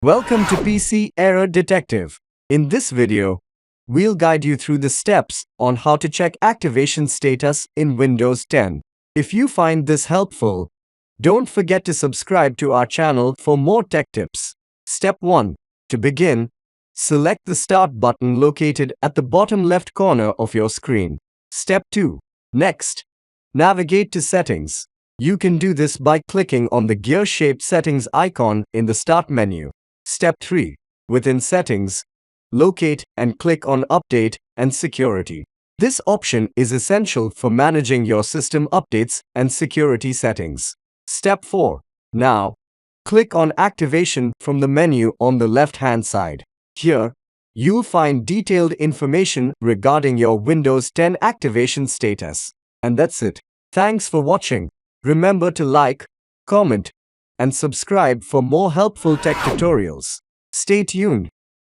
Welcome to PC Error Detective. In this video, we'll guide you through the steps on how to check activation status in Windows 10. If you find this helpful, don't forget to subscribe to our channel for more tech tips. Step 1. To begin, select the Start button located at the bottom left corner of your screen. Step 2. Next, navigate to Settings. You can do this by clicking on the gear-shaped Settings icon in the Start menu. Step 3. Within Settings, locate and click on Update and Security. This option is essential for managing your system updates and security settings. Step 4. Now, click on Activation from the menu on the left-hand side. Here, you'll find detailed information regarding your Windows 10 activation status. And that's it. Thanks for watching. Remember to like, comment, and subscribe for more helpful tech tutorials. Stay tuned.